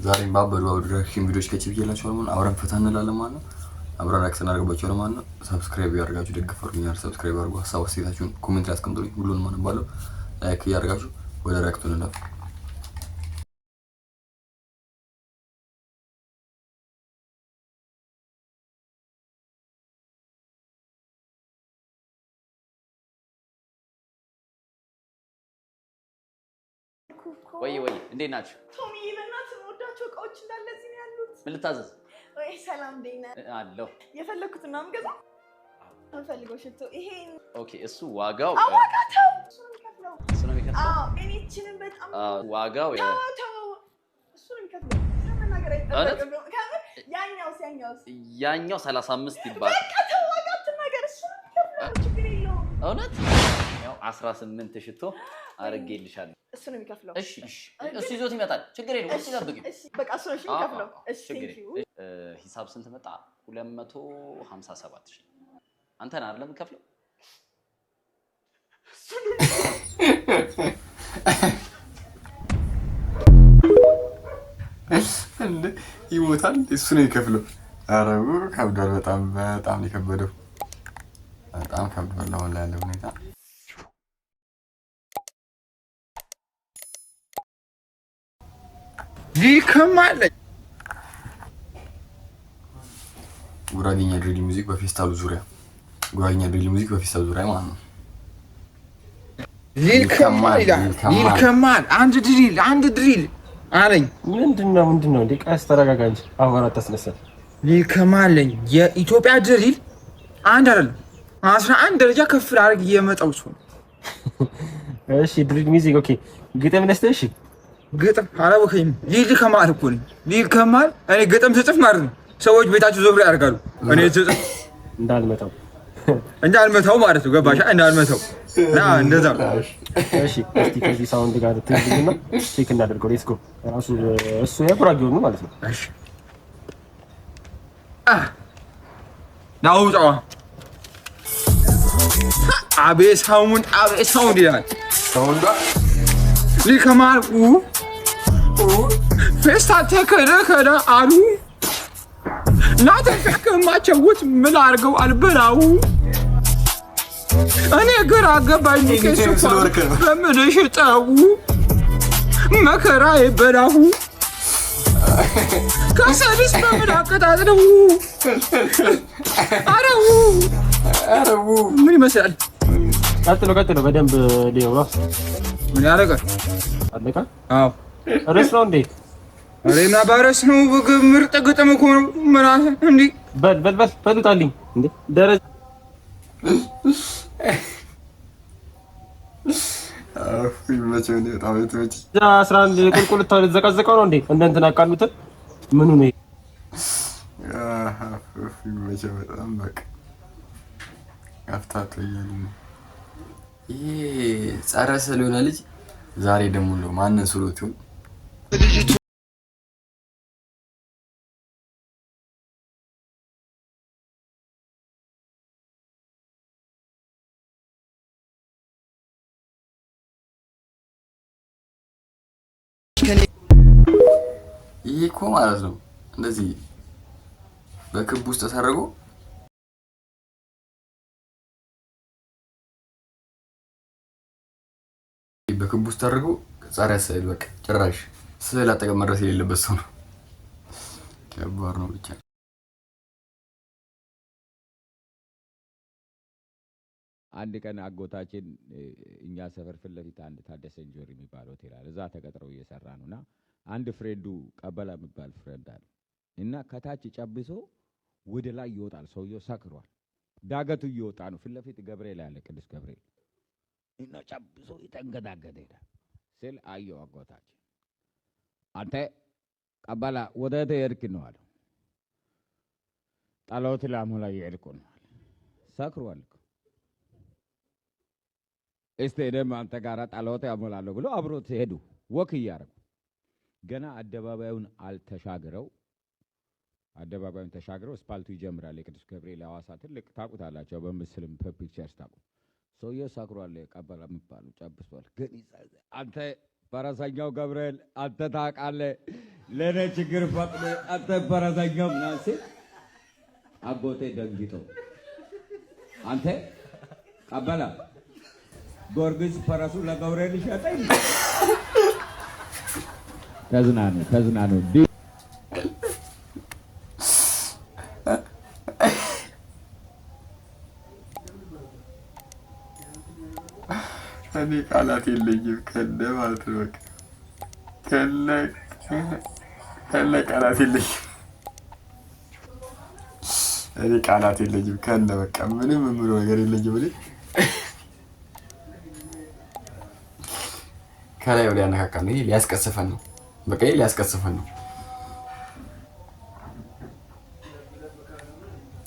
ዛሬም ባበዱ ሪአክሽን ቪዲዮዎች ከቺፕ ይላችኋል ማለት አብረን ፈታ እንላለን ማለት ነው። አብረን ሪአክት እናደርግባቸዋለን ማለት ነው። ሰብስክራይብ ያደርጋችሁ ደግፋችሁኛል። ሰብስክራይብ አድርጉ። ሀሳብ አስተያየታችሁን ኮሜንት ላይ አስቀምጡልኝ። ሁሉንም አነባለሁ። ላይክ እያደረጋችሁ ወደ ሪአክቱ እንለፍ። ወይ እንዴት ናችሁ? ቶሚ በእናትህ የምወዳቸው እቃዎች እንዳለ እዚህ ነው ያሉት። ምን ልታዘዝ? ወይ ሰላም እንዴት ነህ? አለሁ። የፈለኩትን ነው የምገዛው። የምፈልገው ሽቶ ይሄ። ኦኬ እሱ ዋጋው አዋቃተው እሱ ነው የሚከፍለው። እሱ ነው የሚከፍለው? አዎ እኔ እቺንም በጣም ዋጋው እሱ ነው የሚከፍለው። ከመናገር አይጠበቅም። ያኛው 35 ይባላል። በቃ ተው ዋጋ አትናገር። እሱ ነው የሚከፍለው። ችግር የለውም። እውነት ያው 18 ሽቶ አድርጌልሻለሁ። እሱ ነው የሚከፍለው። እሺ እሱ ይዞት ይመጣል። ችግር የለውም። እሺ ጠብቂው። እሺ በቃ እሱ ነው የሚከፍለው። እሺ ሂሳብ ስንት መጣ? 257 ሺህ። አንተ ነህ አይደል የምትከፍለው? እንዴ ይሞታል። እሱ ነው የሚከፍለው። ኧረ ከብዷል። በጣም በጣም የከበደው በጣም ከብዷል። አሁን ላይ ያለው ሁኔታ ይከማለኝ። ጉራጌኛ ድሪል ሙዚክ በፌስታሉ ዙሪያ ጉራጌኛ ድሪል ሙዚክ በፌስታሉ ዙሪያ ማለት ነው። ይልከማል አንድ ድሪል አለኝ። ምንድነው እንዴ? ቀስ ተረጋጋ እንጂ አሁን አታስነሳል። ይልከማለኝ የኢትዮጵያ ድሪል አንድ አይደለም 11 ደረጃ ከፍ አድርግ እየመጣው ሰው። እሺ ድሪል ሙዚክ ኦኬ። ግጥም ነስተህ እሺ ግጥም አላወከኝም። ይልከማል እኮ ነኝ። ይልከማል እኔ ግጥም ስጽፍ ማለት ነው ሰዎች ቤታቸው ዞር ያደርጋሉ። እኔ ስጽፍ እንዳልመታው ማለት ነው። ገባሽ? እንዳልመታው እና እንደዛ ነው። እሺ እስቲ ከዚህ ሳውንድ ጋር ትይዝና ቼክ እናደርገው። ሌትስ ጎ። ራሱ እሱ የጉራጌው ነው ማለት ነው። እሺ ናውጣ አቤት ሳውንድ ይላል። ሳውንዷ ይልከማል ፌስታ ተከደ አሉ ናተከማቸውት ምን አድርገው አልበላው። እኔ ግራ ገባኝ። ከሱ በምን ሽጠው መከራ ይበላሁ ከሰልስ በምን አቀጣጥለው። አረው ምን ይመስላል? ቀጥሎ በደንብ ሊው ነው። ምን ያደርጋል? አለቃ አዎ ረስ ነው እንዴ? አሬና ባረስ ነው። ምርጥ ግጥም እኮ ነው። ምን እንዴ? በልጣልኝ እንዴ ደረጃ ይመቸው ነው። በጣም የተመቸ 11 ቁልቁል ተዘቀዘቀው ነው እንዴ? እንትን አቃሉት ምኑ ነው? ይመቸው በጣም በቃ አፍታቶ ይሄ ጸረ ስለሆነ ልጅ ዛሬ ደግሞ ነው ማንን ስሎት ይሁን ይሄ እኮ ማለት ነው እንደዚህ በክብ ውስጥ ተሰርጎ በክብ ውስጥ ተሰርጎ ጸረ ስዕል በቃ ጭራሽ ስዕል አጠገብ መድረስ የሌለበት ሰው ነው። ከባድ ነው ብቻ። አንድ ቀን አጎታችን እኛ ሰፈር ፊት ለፊት አንድ ታደሰ እንጆሪ የሚባል ሆቴል አለ። እዛ ተቀጥረው እየሰራ ነውና አንድ ፍሬንዱ ቀበላ የሚባል ፍሬንድ አለ እና ከታች ጨብሶ ወደ ላይ ይወጣል። ሰውየው ሰክሯል። ዳገቱ እየወጣ ነው። ፊት ለፊት ገብርኤል ያለ ቅዱስ ገብርኤል እና ጨብሶ ይተንገዳገደ ሄዳል ስል አየው አጎታችን። አንተ ቀበላ ወደ የሄድክ ነው አለው። ጣሎት ላሞላ የሄድኩ ነው አለ። ሰክሯል። እስቲ እኔም አንተ ጋር ጣሎት ያሞላለሁ ብሎ አብሮት ሄዱ። ወክ እያደረጉ ገና አደባባዩን ተሻግረው ስፓልቱ ይጀምራል። የቅዱስ ገብርኤል ሐዋሳ ትልቅ ታውቁታላችሁ፣ በምስልም ፒክቸርስ ታውቁ። ሰውየው ሰክሯል። ቀበላ የሚባሉ ጨብሷል። ግን አንተ ፈረሰኛው ገብርኤል አንተ ታውቃለህ ለእኔ ችግር ፈጥነ አንተ ፈረሰኛው ምናምን ሲል አጎቴ ደንግጦ አንተ ቀበላ ጊዮርጊስ ፈረሱ ለገብርኤል ሸጠኝ። ተዝናኑ። እኔ ቃላት የለኝም ከነ ማለት ነው። በቃ ከነ ቃላት የለኝም። እኔ ቃላት የለኝም ከነ በቃ ምንም የምለው ነገር የለኝም። እኔ ከላይ ወዲያ ያነካካል ነው። ይሄ ሊያስቀስፈን ነው። በቃ ይሄ ሊያስቀስፈን ነው።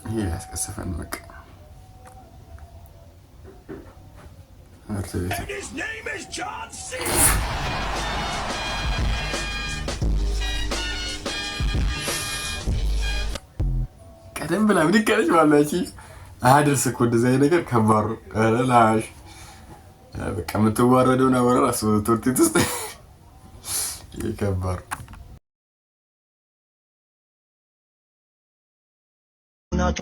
ይሄ ሊያስቀስፈን ነው። በቃ His name is John C. ቀደም ብላ ምን ይቀርሽ ማለት አያደርስ እኮ እንደዚህ ነገር ከባድ ነው። ላሽ በቃ የምትዋረደው ነው ራሱ ቶርቲት ውስጥ ይከባድ ናታ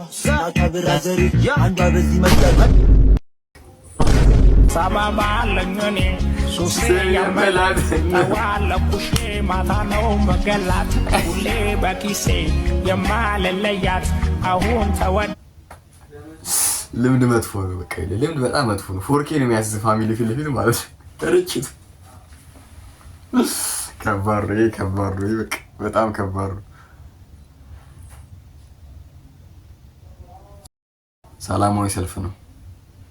ብራዘር አንዷ በዚህ መጣጣት ሳባባ ለኝኔ ሱሴ ያመላል ተዋለኩሽ ማታ ነው መገላት ሁሌ በኪሴ የማልለያት አሁን ተወድ ልምድ መጥፎ ነው። በቃ ልምድ በጣም መጥፎ ነው። ፎርኬ ነው የሚያስዝ ፋሚሊ ፊልም ማለት ርችት ከባድ ነው። በቃ በጣም ከባድ ነው። ሰላማዊ ሰልፍ ነው።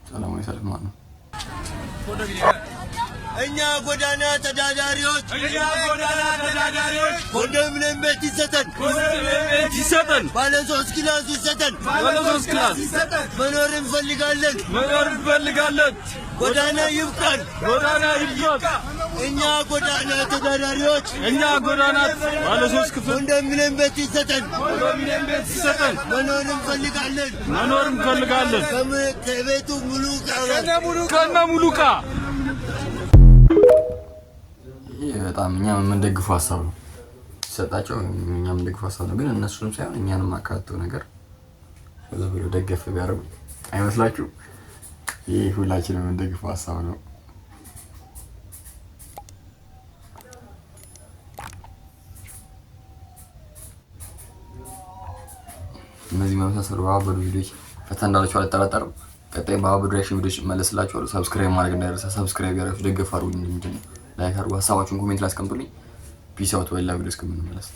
ሰላማዊ ሰልፍ ማለት ነው። እኛ ጎዳና ተዳዳሪዎች ኮንዶሚኒየም ቤት ይሰጠን፣ ባለ 3 ክላስ ይሰጠን፣ መኖር እንፈልጋለን፣ ጎዳና ይብቃን። እኛ ጎዳና ተዳዳሪዎች ባለ 3 ክፍል ኮንዶሚኒየም ቤት ይሰጠን፣ መኖር እንፈልጋለን። ከቤቱ ሙሉ ዕቃ ይሄ በጣም እኛም የምንደግፈው ሀሳብ ነው። ሲሰጣቸው እኛም የምንደግፈው ሀሳብ ነው። ግን እነሱንም ሳይሆን እኛንም አካተው ነገር ዝም ብሎ ደገፍ ቢያደርጉ አይመስላችሁ? ይሄ ሁላችንም የምንደግፈው ሀሳብ ነው። እነዚህ መመሳሰሉ በአበዱ ቪዲዮዎች ፈታ እንዳላችሁ አልጠራጠርም። ቀጣይ በአበዱ ሪአክሽን ቪዲዮዎች መለስላችኋለሁ። ሰብስክራይብ ማድረግ እንዳይረሳ። ሰብስክራይብ ያደረጋችሁ ደገፍ አድርጉኝ። ላይክ አድርጉ። ሀሳባችሁን ኮሜንት ላይ አስቀምጡልኝ። ፒስ አውት። በሌላ ቪዲዮ እስከምንመለስ